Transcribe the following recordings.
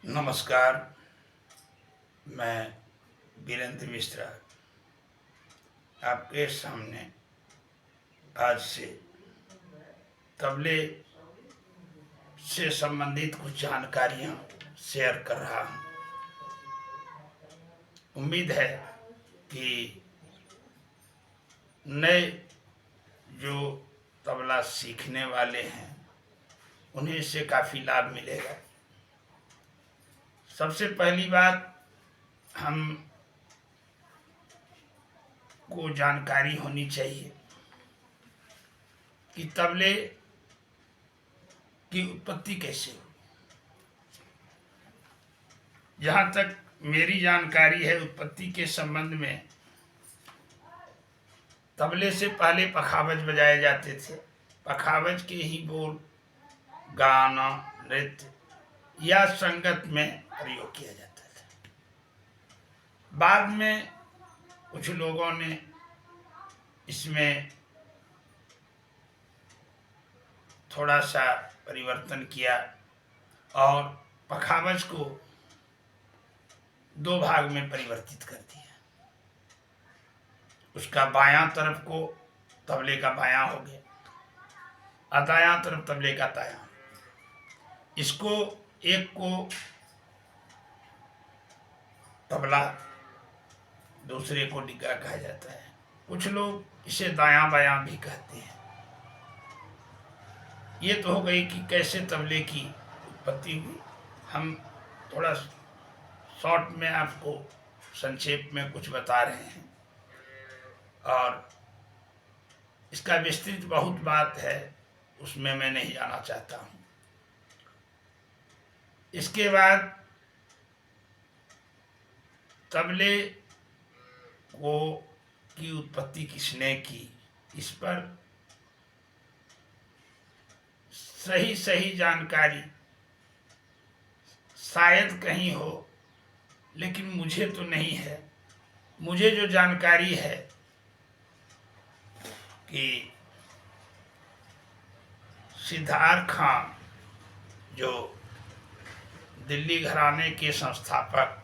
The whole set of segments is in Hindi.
नमस्कार। मैं वीरेंद्र मिश्रा आपके सामने आज से तबले से संबंधित कुछ जानकारियां शेयर कर रहा हूं। उम्मीद है कि नए जो तबला सीखने वाले हैं उन्हें इससे काफ़ी लाभ मिलेगा। सबसे पहली बात, हम को जानकारी होनी चाहिए कि तबले की उत्पत्ति कैसे हुई। जहाँ तक मेरी जानकारी है उत्पत्ति के संबंध में, तबले से पहले पखावज बजाए जाते थे। पखावज के ही बोल गाना, नृत्य या संगत में प्रयोग किया जाता था। बाद में कुछ लोगों ने इसमें थोड़ा सा परिवर्तन किया और पखावज को दो भाग में परिवर्तित कर दिया। उसका बायां तरफ को तबले का बायां हो गया और दायां तरफ तबले का दायां। इसको एक को तबला, दूसरे को डिग्गा कहा जाता है। कुछ लोग इसे दायां बायां भी कहते हैं। ये तो हो गई कि कैसे तबले की उत्पत्ति हुई। हम थोड़ा शॉर्ट में आपको संक्षेप में कुछ बता रहे हैं और इसका विस्तृत बहुत बात है, उसमें मैं नहीं जाना चाहता हूँ। इसके बाद तबले को की उत्पत्ति किसने की, इस पर सही जानकारी शायद कहीं हो, लेकिन मुझे तो नहीं है। मुझे जो जानकारी है कि सिद्धार्थ खां जो दिल्ली घराने के संस्थापक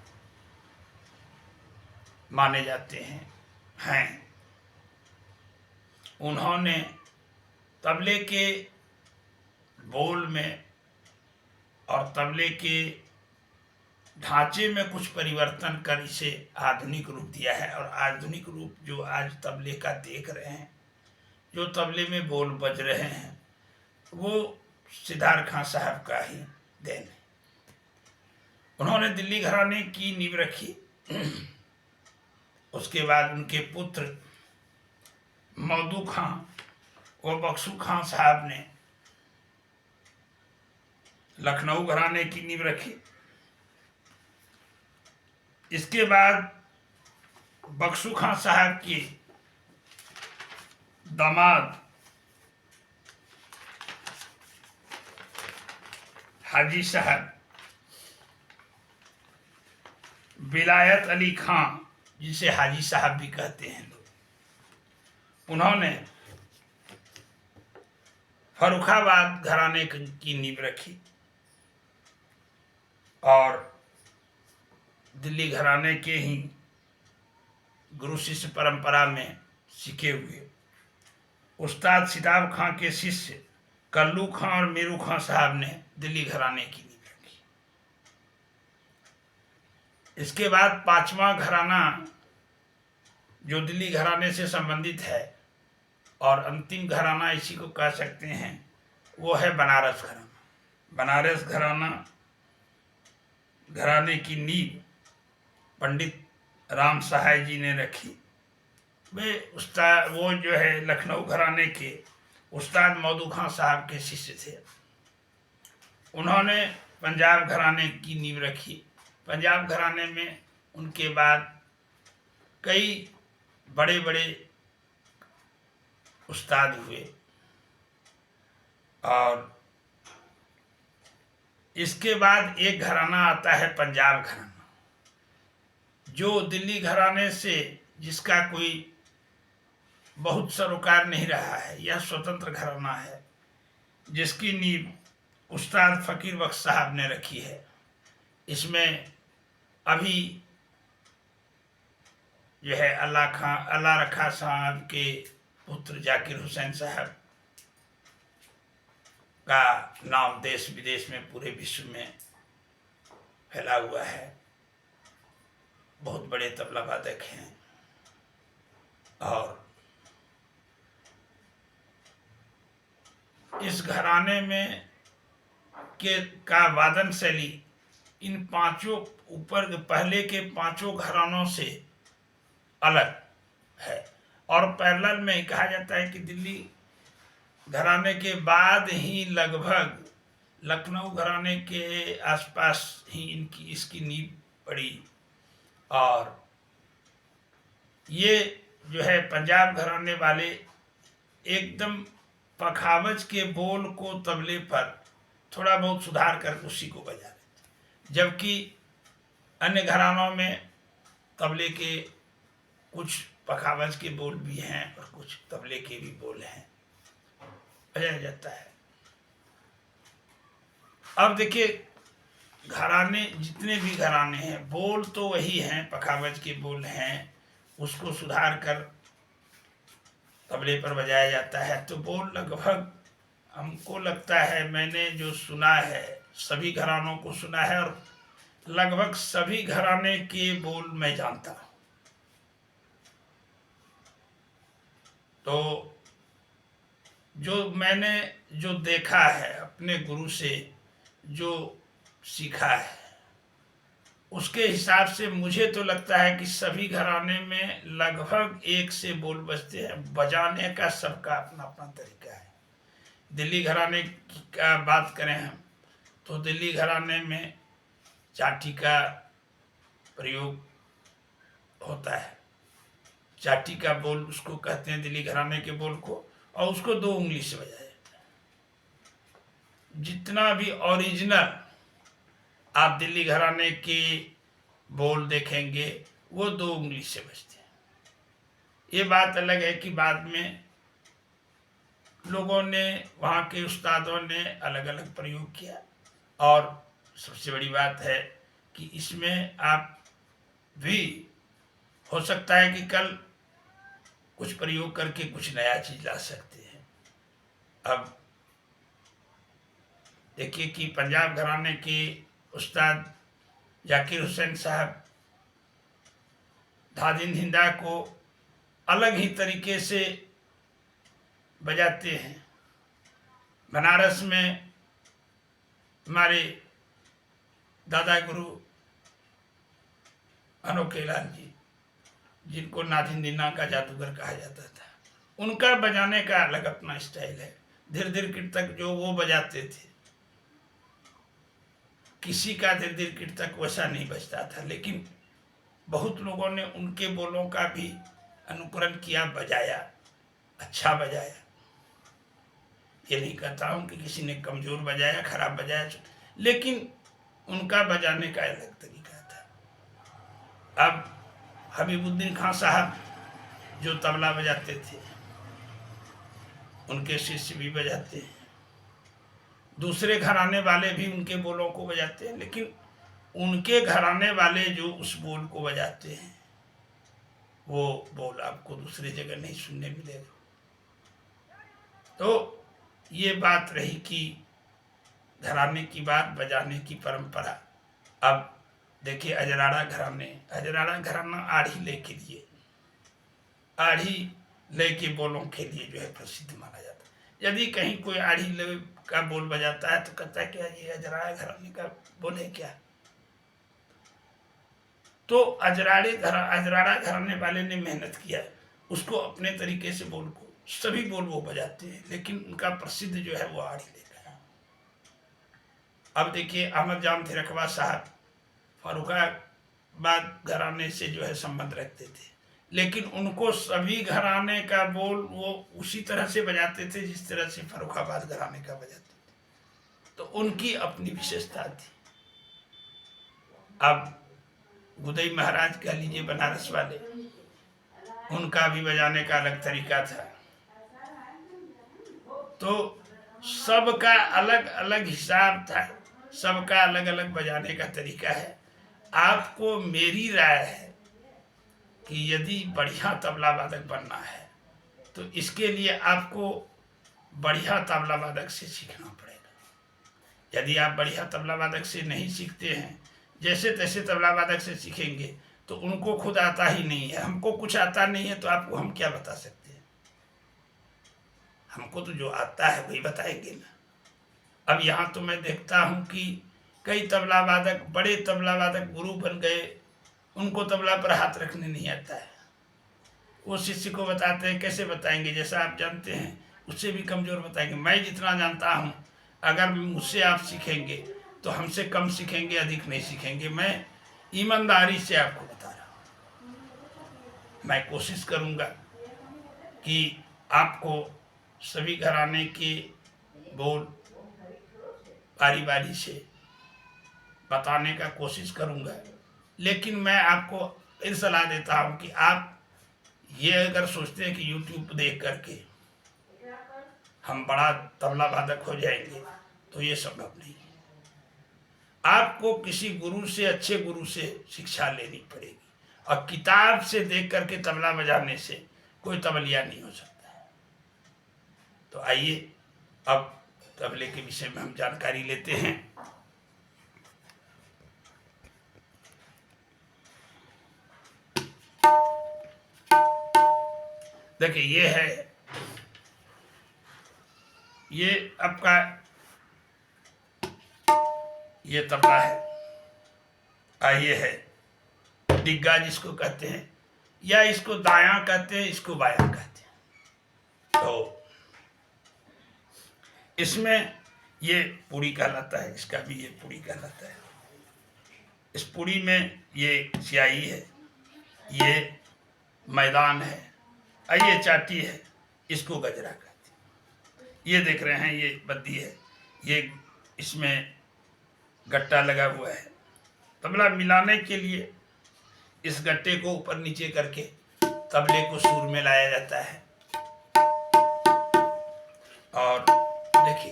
माने जाते हैं, उन्होंने तबले के बोल में और तबले के ढांचे में कुछ परिवर्तन कर इसे आधुनिक रूप दिया है। और आधुनिक रूप जो आज तबले का देख रहे हैं, जो तबले में बोल बज रहे हैं, वो सिद्धार्थ खां साहब का ही देन है। उन्होंने दिल्ली घराने की नींव रखी। उसके बाद उनके पुत्र मौदू खां व बख्शू खां साहब ने लखनऊ घराने की नींव रखी। इसके बाद बख्शू खां साहब के दामाद हाजी साहब विलायत अली खां, जिसे हाजी साहब भी कहते हैं लोग, उन्होंने फर्रुखाबाद घराने की नींव रखी और दिल्ली घराने के ही गुरु शिष्य परंपरा में सीखे हुए उस्ताद सिताब खां के शिष्य कल्लू खां और मीरू खां साहब ने दिल्ली घराने की नींव रखी। इसके बाद पांचवा घराना जो दिल्ली घराने से संबंधित है और अंतिम घराना इसी को कह सकते हैं, वो है बनारस घराना। बनारस घराने की नींव पंडित राम सहाय जी ने रखी। वो जो है लखनऊ घराने के उस्ताद मौदू खां साहब के शिष्य थे। उन्होंने पंजाब घराने की नींव रखी। पंजाब घराने में उनके बाद कई बड़े बड़े उस्ताद हुए और इसके बाद एक घराना आता है पंजाब घराना, जो दिल्ली घराने से जिसका कोई बहुत सरोकार नहीं रहा है। यह स्वतंत्र घराना है जिसकी नींव उस्ताद फकीर बख्श साहब ने रखी है। इसमें अभी जो है अल्लाह रखा साहब के पुत्र जाकिर हुसैन साहब का नाम देश विदेश में पूरे विश्व में फैला हुआ है। बहुत बड़े तबला वादक हैं और इस घराने में का वादन शैली इन पांचों ऊपर के पहले के पांचों घरानों से अलग है। और पैरेलल में कहा जाता है कि दिल्ली घराने के बाद ही लगभग लखनऊ घराने के आसपास ही इसकी नींव पड़ी। और ये जो है पंजाब घराने वाले एकदम पखावज के बोल को तबले पर थोड़ा बहुत सुधार कर उसी को बजा लेते, जबकि अन्य घरानों में तबले के कुछ पखावज के बोल भी हैं और कुछ तबले के भी बोल हैं, बजाया जाता है। अब देखिए घराने जितने भी घराने हैं बोल तो वही हैं, पखावज के बोल हैं, उसको सुधार कर तबले पर बजाया जाता है। तो बोल लगभग हमको लगता है, मैंने जो सुना है सभी घरानों को सुना है और लगभग सभी घराने के बोल मैं जानता हूँ। तो जो मैंने जो देखा है अपने गुरु से जो सीखा है उसके हिसाब से मुझे तो लगता है कि सभी घराने में लगभग एक से बोल बजते हैं। बजाने का सबका अपना अपना तरीका है। दिल्ली घराने की का बात करें हम तो दिल्ली घराने में चाटी का प्रयोग होता है। चाटी का बोल उसको कहते हैं दिल्ली घराने के बोल को, और उसको 2 उंगली से बजाया जाता है। जितना भी ओरिजिनल आप दिल्ली घराने के बोल देखेंगे वो 2 उंगली से बजते हैं। ये बात अलग है कि बाद में लोगों ने वहाँ के उस्तादों ने अलग अलग प्रयोग किया। और सबसे बड़ी बात है कि इसमें आप भी हो सकता है कि कल कुछ प्रयोग करके कुछ नया चीज ला सकते हैं। अब देखिए कि पंजाब घराने के उस्ताद जाकिर हुसैन साहब धादिन हिंदा को अलग ही तरीके से बजाते हैं। बनारस में हमारे दादा गुरु अनोखे लाल जी, जिनको नादिन दिना का जादूगर कहा जाता था, उनका बजाने का अलग अपना स्टाइल है। धीर धीर कीर्तक जो वो बजाते थे, किसी का धीर धीर कीर्तक वैसा नहीं बजता था, लेकिन बहुत लोगों ने उनके बोलों का भी अनुकरण किया, बजाया, अच्छा बजाया। ये नहीं कहता हूँ कि किसी ने कमजोर बजाया, खराब बजाया, लेकिन उनका बजाने का अलग तरीका था। अब हबीबुद्दीन खान साहब जो तबला बजाते थे, उनके शिष्य भी बजाते हैं। दूसरे घराने वाले भी उनके बोलों को बजाते हैं, लेकिन उनके घराने वाले जो उस बोल को बजाते हैं वो बोल आपको दूसरी जगह नहीं सुनने मिलेगा। तो ये बात रही कि घराने की बात, बजाने की परंपरा। अब देखिए अजराड़ा घराना आढ़ी लय के लिए, आढ़ी लय के बोलों के लिए जो है प्रसिद्ध माना जाता है। यदि कहीं कोई आढ़ी लय का बोल बजाता है तो कहता है क्या ये अजराड़ा घराने का बोल है क्या? तो अजराड़ा घराने वाले ने मेहनत किया, उसको अपने तरीके से बोल को सभी बोल वो बजाते हैं, लेकिन उनका प्रसिद्ध जो है वो आड़ी लेकर है। अब देखिए अहमद जाम थिरकवा साहब फर्रुखाबाद घराने से जो है संबंध रखते थे, लेकिन उनको सभी घराने का बोल वो उसी तरह से बजाते थे जिस तरह से फर्रुखाबाद घराने का बजाते थे। तो उनकी अपनी विशेषता थी। अब गुदई महाराज कह लीजिए बनारस वाले, उनका भी बजाने का अलग तरीका था। तो सबका अलग अलग हिसाब था। सबका अलग अलग बजाने का तरीका है। आपको मेरी राय है कि यदि बढ़िया तबला वादक बनना है तो इसके लिए आपको बढ़िया तबला वादक से सीखना पड़ेगा। यदि आप बढ़िया तबला वादक से नहीं सीखते हैं, जैसे तैसे तबला वादक से सीखेंगे तो उनको खुद आता ही नहीं है, हमको कुछ आता नहीं है तो आपको हम क्या बता सकते हैं। हमको तो जो आता है वही बताएंगे ना। अब यहाँ तो मैं देखता हूँ कि कई तबला वादक, बड़े तबला वादक गुरु बन गए, उनको तबला पर हाथ रखने नहीं आता है। वो शिष्य को बताते हैं, कैसे बताएंगे, जैसा आप जानते हैं उससे भी कमज़ोर बताएंगे। मैं जितना जानता हूँ, अगर मुझसे आप सीखेंगे तो हमसे कम सीखेंगे, अधिक नहीं सीखेंगे। मैं ईमानदारी से आपको बता रहा हूँ। मैं कोशिश करूँगा कि आपको सभी घराने के बोल बारी बारी से बताने का कोशिश करूँगा। लेकिन मैं आपको फिर सलाह देता हूँ कि आप ये अगर सोचते हैं कि YouTube देख करके हम बड़ा तबला वादक हो जाएंगे तो ये संभव नहीं है। आपको किसी गुरु से, अच्छे गुरु से शिक्षा लेनी पड़ेगी, और किताब से देख करके तबला बजाने से कोई तबलिया नहीं हो सकता है। तो आइए अब तबले के विषय में हम जानकारी लेते हैं। देखिए ये आपका ये तबला है, ये है डिग्गा जिसको कहते हैं, या इसको दायां कहते हैं, इसको बायां कहते हैं। तो इसमें ये पुड़ी कहलाता है, इसका भी ये पुड़ी कहलाता है। इस पुड़ी में ये स्याही है, ये मैदान है, और ये चाटी है, इसको गजरा कहते हैं। ये देख रहे हैं ये बद्दी है, ये इसमें गट्टा लगा हुआ है। तबला मिलाने के लिए इस गट्टे को ऊपर नीचे करके तबले को सुर में लाया जाता है। और देखिए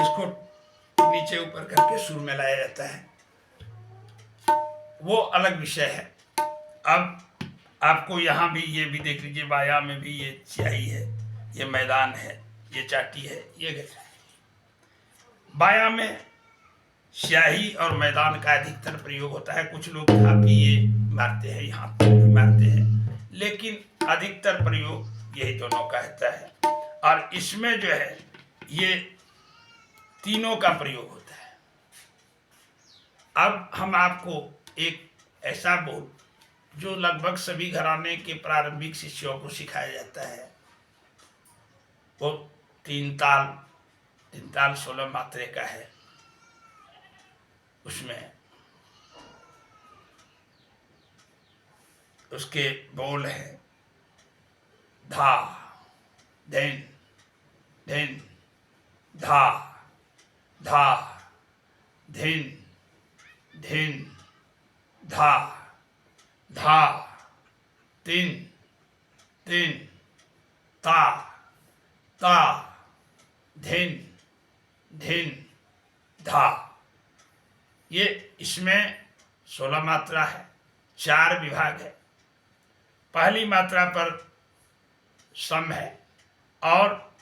इसको नीचे ऊपर करके सुर में लाया जाता है, वो अलग विषय है। अब आपको यहाँ भी ये भी देख लीजिए, बाया में भी ये स्याही है, ये मैदान है, ये चाटी है, ये गजरा है। बाया में स्याही और मैदान का अधिकतर प्रयोग होता है। कुछ लोग यहाँ भी ये मारते हैं, यहाँ पे भी मारते हैं, लेकिन अधिकतर प्रयोग यही दोनों का होता है। और इसमें जो है ये तीनों का प्रयोग होता है। अब हम आपको एक ऐसा बोल जो लगभग सभी घराने के प्रारंभिक शिष्यों को सिखाया जाता है, वो तीन ताल 16 मात्रे का है। उसमें उसके बोल है धा धिन धिन धा धा धिन धिन धा धा तिन तिन ता ता धिन धिन धा। ये इसमें 16 मात्रा है, 4 विभाग है। पहली मात्रा पर सम है, और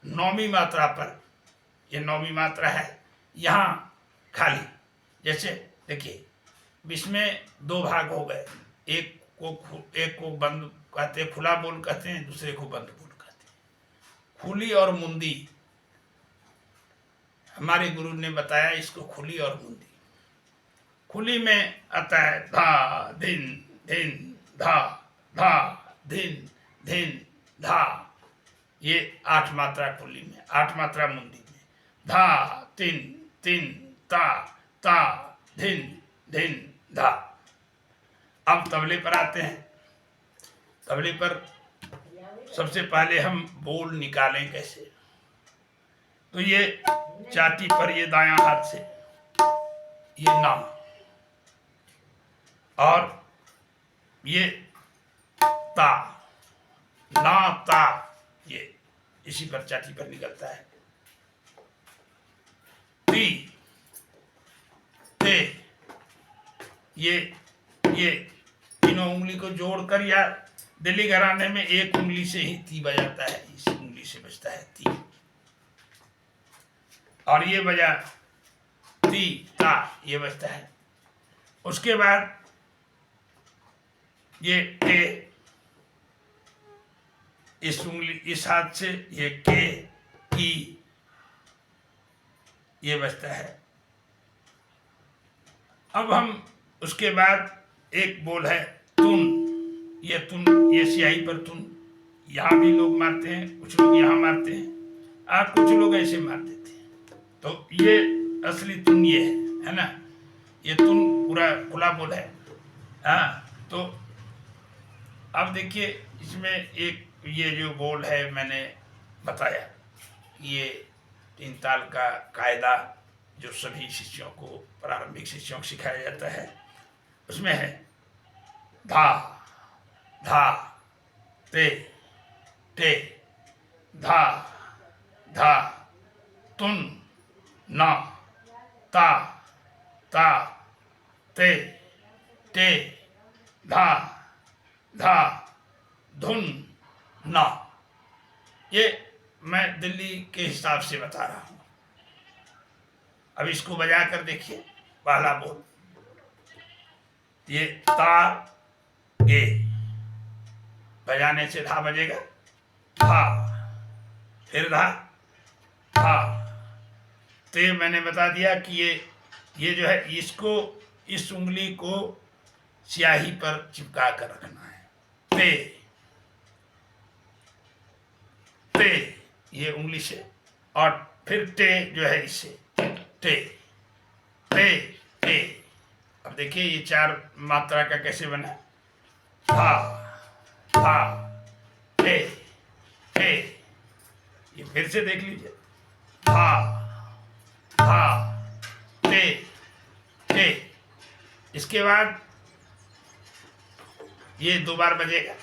9वीं मात्रा पर, ये 9वीं मात्रा है, यहाँ खाली। जैसे देखिए इसमें 2 भाग हो गए, एक को बंद कहते हैं, खुला बोल कहते हैं, दूसरे को बंद बोल कहते हैं। खुली और मुंदी, हमारे गुरु ने बताया इसको खुली और मुंदी। खुली में आता है धा धिन धिन धा धा धिन धिन धा, ये 8 मात्रा खुली में, 8 मात्रा मुंदी में। धा तिन तिन ता ता धिन धिन धा। अब तबले पर आते हैं। तबले पर सबसे पहले हम बोल निकालें कैसे, तो ये चाटी पर ये दायां हाथ से ये ना, और ये ता ना ता, ये इसी पर चाटी पर निकलता है। ती ये तीनों उंगली को जोड़कर, या दिल्ली घराने में एक उंगली से ही ती बजाता है, इस उंगली से बजता है ती, और ये बजा ती ता, ये बजता है। उसके बाद ये टे, इस उंगली इस हाथ से ये के की, ये बजता है। अब हम उसके बाद एक बोल है तुन, ये स्याही पर तुन, यहाँ भी लोग मारते हैं, कुछ लोग यहाँ मारते हैं, और कुछ लोग ऐसे मार देते हैं। तो ये असली तुन ये है ना, ये तुन पूरा खुला बोल है। हाँ, तो अब देखिए इसमें एक ये जो बोल है मैंने बताया, ये 3 ताल का कायदा जो सभी शिष्यों को, प्रारंभिक शिष्यों को सिखाया जाता है, उसमें है धा धा ते ते, धा धा, तुन ना, ता ता, ते ते, धा धा, धुन ना। ये मैं दिल्ली के हिसाब से बता रहा हूं। अब इसको बजा कर देखिए, पहला बोल, ये ता ए, बजाने से धा बजेगा, धा, फिर धा धा। तो ये मैंने बता दिया कि ये जो है, इसको, इस उंगली को स्याही पर चिपका कर रखना है। ते ते, ये उंगली से, और फिर टे जो है इससे, टे टे टे। अब देखिए ये 4 मात्रा का कैसे बना, हा हा टे टे। ये फिर से देख लीजिए, हा हा टे टे। इसके बाद ये 2 बार बजेगा,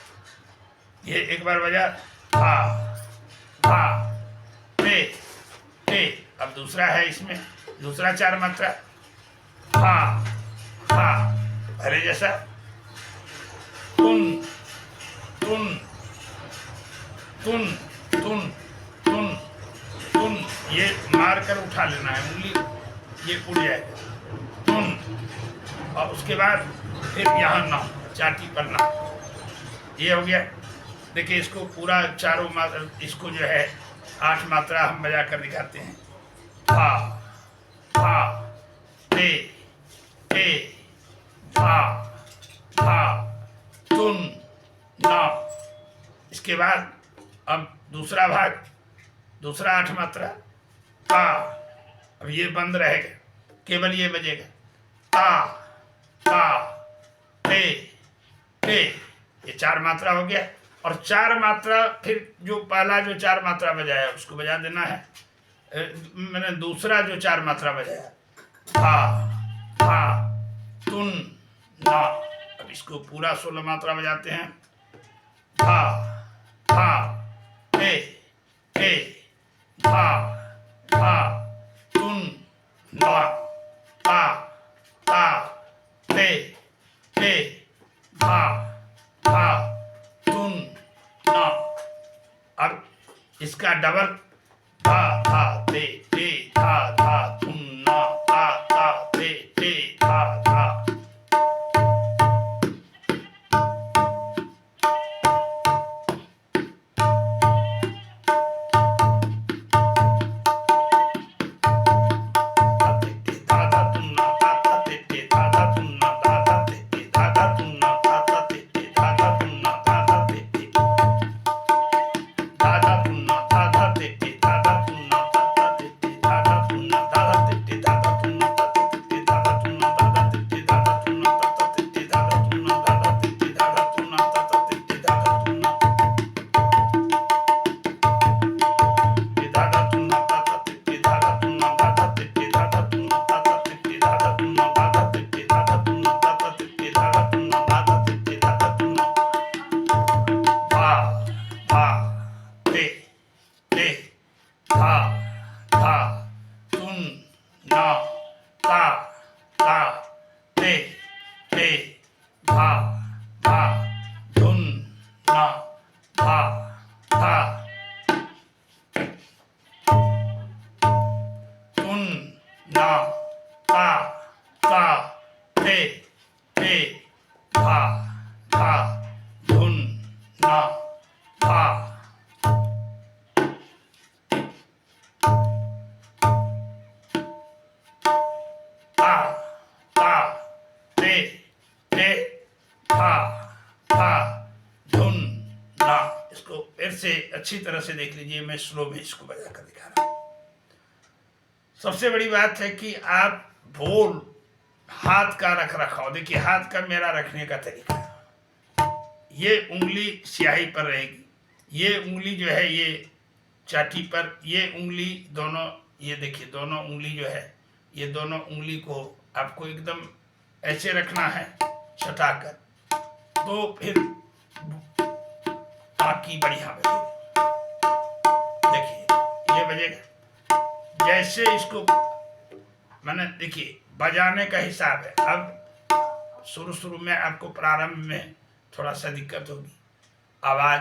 ये एक बार बजा, हा हा टे टे। अब दूसरा है, इसमें दूसरा 4 मात्रा, हा हा, पहले जैसा, तुन तुन तुन तुन तुन तुन, ये मार कर उठा लेना है उंगली, ये उड़ जाएगा, तुन। और उसके बाद फिर यहाँ ना, चाटी पर ना, ये हो गया। देखिए इसको पूरा चारों मात्रा, इसको जो है 8 मात्रा हम बजा कर दिखाते हैं, हा हा ते ते, धा धा, तुन ना। इसके बाद अब दूसरा भाग, दूसरा 8 मात्रा, ता। अब ये बंद रहेगा, केवल ये बजेगा, ता ता ते ते। ये 4 मात्रा हो गया। और 4 मात्रा फिर जो पहला जो 4 मात्रा बजाया उसको बजा देना है। मैंने दूसरा जो 4 मात्रा बजाया, हा हा तुन ना। अब इसको पूरा 16 मात्रा बजाते हैं, हा हा ते ते, हा हा तुन ना, ता ता ते ते, हा हा तुन ना। अब इसका डबल, धा धा ते ते, धा धा तुन ना, ता ता ते ते, धा धा। अच्छी तरह से देख लीजिए, मैं स्लो में इसको बजा कर दिखा रहा हूँ। सबसे बड़ी बात है कि आप बोल हाथ का रख रखाव, देखिए हाथ का मेरा रखने का तरीका, ये उंगली स्याही पर रहेगी, ये उंगली जो है ये चाटी पर, ये उंगली दोनों, ये देखिए दोनों उंगली जो है, ये दोनों उंगली को आपको एकदम ऐसे रखना है सटाकर, तो फिर बाकी बढ़िया बजेगा। देखिए ये बजेगा जैसे इसको मैंने, देखिए बजाने का हिसाब है। अब शुरू में आपको प्रारंभ में थोड़ा सा दिक्कत होगी, आवाज़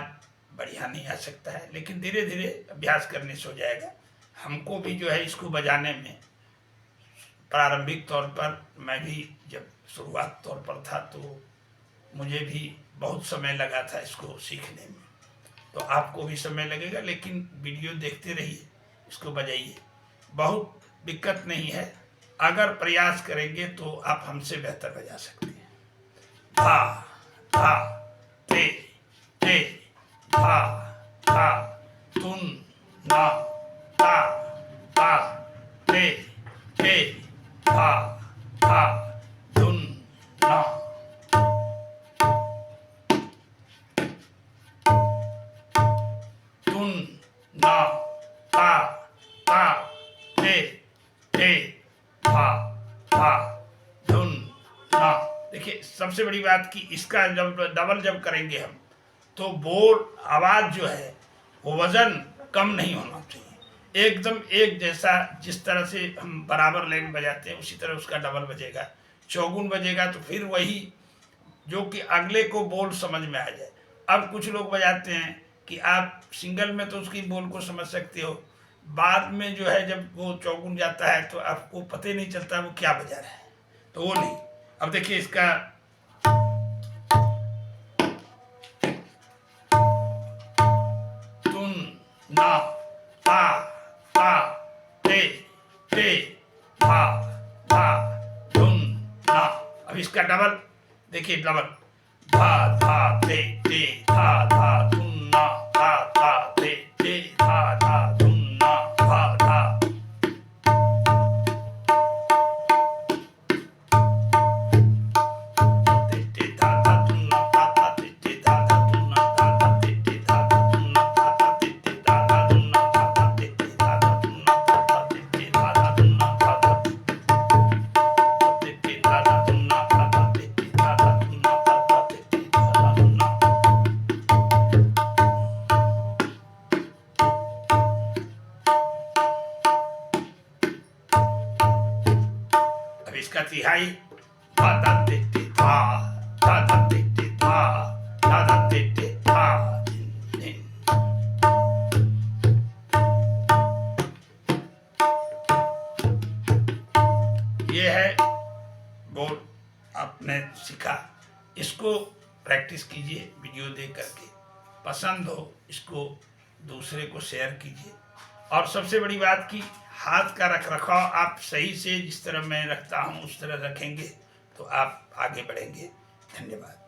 बढ़िया नहीं आ सकता है, लेकिन धीरे धीरे अभ्यास करने से हो जाएगा। हमको भी जो है इसको बजाने में प्रारंभिक तौर पर, मैं भी जब शुरुआत तौर पर था तो मुझे भी बहुत समय लगा था इसको सीखने में, तो आपको भी समय लगेगा, लेकिन वीडियो देखते रहिए, इसको बजाइए, बहुत दिक्कत नहीं है। अगर प्रयास करेंगे तो आप हमसे बेहतर बजा सकते हैं। धा धा ते ते धा धा तुन ना ता ता ते ते धा धा तुन ना। ना ता ता ते ते धा धा धुन ना। देखिए सबसे बड़ी बात कि इसका जब डबल जब करेंगे हम, तो बोल आवाज जो है वो वजन कम नहीं होना चाहिए, एकदम एक जैसा, जिस तरह से हम बराबर लाइन बजाते हैं उसी तरह उसका डबल बजेगा, चौगुन बजेगा, तो फिर वही जो कि अगले को बोल समझ में आ जाए। अब कुछ लोग बजाते हैं कि आप सिंगल में तो उसकी बोल को समझ सकते हो, बाद में जो है जब वो चौगुन जाता है तो आपको पता ही नहीं चलता वो क्या बजा रहा है, तो वो नहीं। अब देखिए इसका तुन ना ता ता ते ते धा धा धुन ना। अब इसका डबल देखिए, डबल धा धा ते धा धा धुन ना ता ता ते धा धा धुन ना धा धा। अब इसका तिहाई धा धा ते धा धा धा ते धा धा धा ते धा। ये है बोल आपने सीखा, इसको प्रैक्टिस कीजिए वीडियो देख करके, पसंद हो इसको दूसरे को शेयर कीजिए। और सबसे बड़ी बात कि हाथ का रख रखाव आप सही से, जिस तरह मैं रखता हूँ उस तरह रखेंगे तो आप आगे बढ़ेंगे। धन्यवाद।